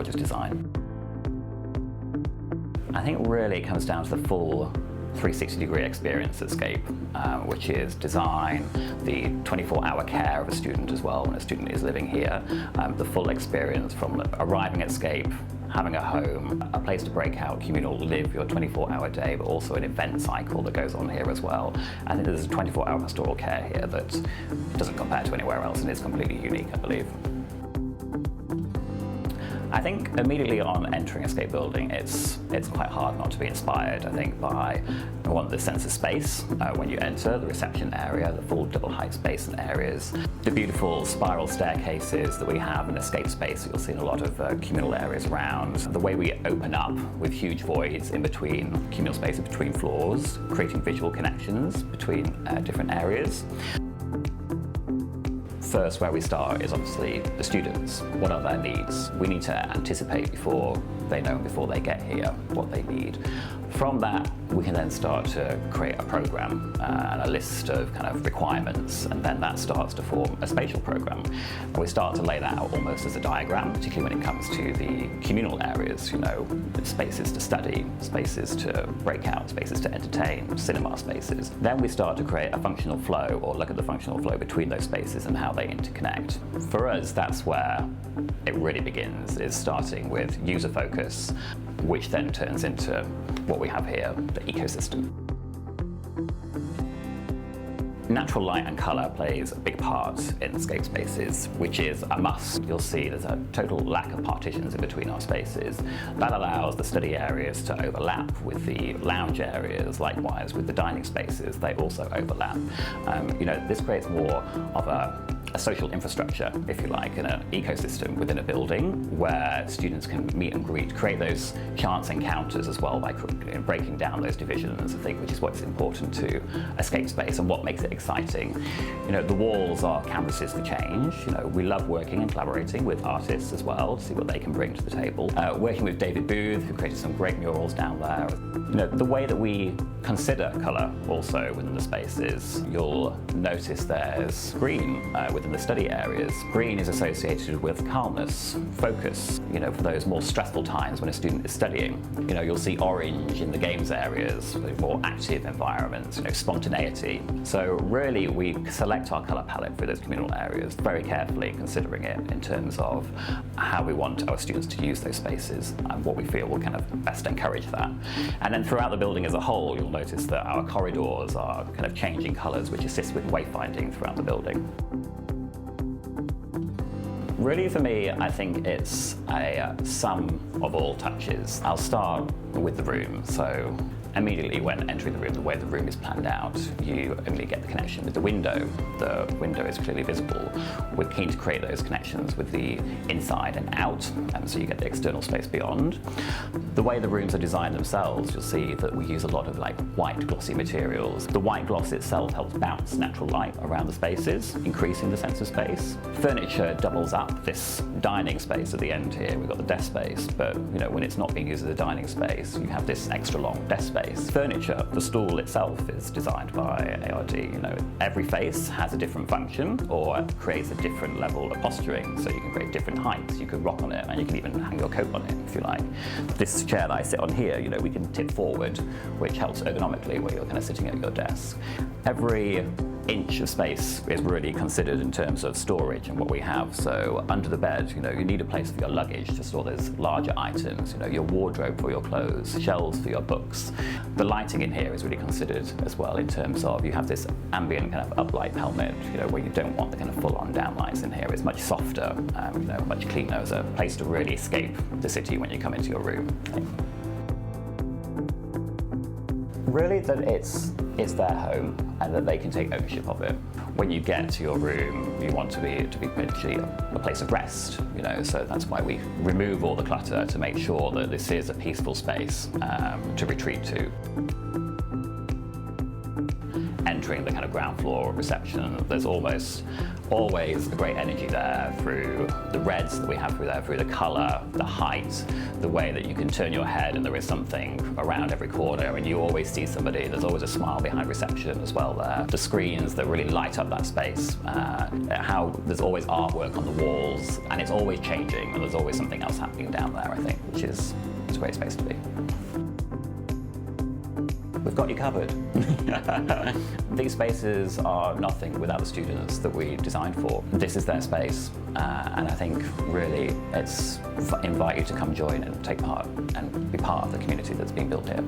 or just design. I think really it comes down to the full 360-degree experience at Scape, which is design, the 24-hour care of a student as well when a student is living here, the full experience from arriving at Scape, having a home, a place to break out, communal, live your 24-hour day, but also an event cycle that goes on here as well. I think there's a 24-hour pastoral care here that doesn't compare to anywhere else and is completely unique, I believe. I think immediately on entering a Scape building, it's quite hard not to be inspired, I think, by the sense of space when you enter, the reception area, the full double height space and areas, the beautiful spiral staircases that we have in a Scape space that you'll see in a lot of communal areas around, the way we open up with huge voids in between communal spaces between floors, creating visual connections between different areas. First, where we start is obviously the students. What are their needs? We need to anticipate before they know, before they get here, what they need. From that, we can then start to create a program and a list of kind of requirements, and then that starts to form a spatial program. And we start to lay that out almost as a diagram, particularly when it comes to the communal areas, spaces to study, spaces to break out, spaces to entertain, cinema spaces. Then we start to create a functional flow, or look at the functional flow between those spaces and how they interconnect. For us, that's where it really begins, is starting with user focus, which then turns into what we have here, the ecosystem. Natural light and colour plays a big part in Scape spaces, which is a must. You'll see there's a total lack of partitions in between our spaces. That allows the study areas to overlap with the lounge areas, likewise with the dining spaces, they also overlap. This creates more of a social infrastructure, if you like, in an ecosystem within a building where students can meet and greet, create those chance encounters as well by breaking down those divisions, I think, which is what's important to a Scape space and what makes it exciting. The walls are canvases for change. We love working and collaborating with artists as well to see what they can bring to the table. Working with David Booth, who created some great murals down there. The way that we consider colour also within the spaces, you'll notice there's green within the study areas. Green is associated with calmness, focus, for those more stressful times when a student is studying. You'll see orange in the games areas, more active environments, spontaneity. So really we select our colour palette for those communal areas very carefully, considering it in terms of how we want our students to use those spaces and what we feel will kind of best encourage that. And then throughout the building as a whole, you'll notice that our corridors are kind of changing colours, which assist with wayfinding throughout the building. Really, for me, I think it's a sum of all touches. I'll start with the room. So immediately when entering the room, the way the room is planned out, you only get the connection with the window. The window is clearly visible. We're keen to create those connections with the inside and out, so you get the external space beyond. The way the rooms are designed themselves, you'll see that we use a lot of white glossy materials. The white gloss itself helps bounce natural light around the spaces, increasing the sense of space. Furniture doubles up this dining space at the end here. We've got the desk space, but when it's not being used as a dining space, you have this extra long desk space. Furniture, the stool itself is designed by ARD. Every face has a different function or creates a different level of posturing, so you can create different heights. You can rock on it and you can even hang your coat on it if you like. This chair that I sit on here, we can tip forward, which helps ergonomically where you're kind of sitting at your desk. Every inch of space is really considered in terms of storage and what we have. So under the bed, you need a place for your luggage to store those larger items, your wardrobe for your clothes, shelves for your books. The lighting in here is really considered as well in terms of you have this ambient kind of uplight helmet, where you don't want the kind of full-on downlights in here. It's much softer, much cleaner as a place to really escape the city when you come into your room. Really that it's their home and that they can take ownership of it. When you get to your room, you want to be potentially a place of rest, so that's why we remove all the clutter to make sure that this is a peaceful space to retreat to. entering the kind of ground floor reception, there's almost always a great energy there through the reds that we have through there, through the colour, the height, the way that you can turn your head and there is something around every corner and you always see somebody. There's always a smile behind reception as well there. The screens that really light up that space, how there's always artwork on the walls and it's always changing and there's always something else happening down there, I think, which is a great space to be. We've got you covered. These spaces are nothing without the students that we designed for. This is their space, and I think really it's invite you to come join and take part and be part of the community that's being built here.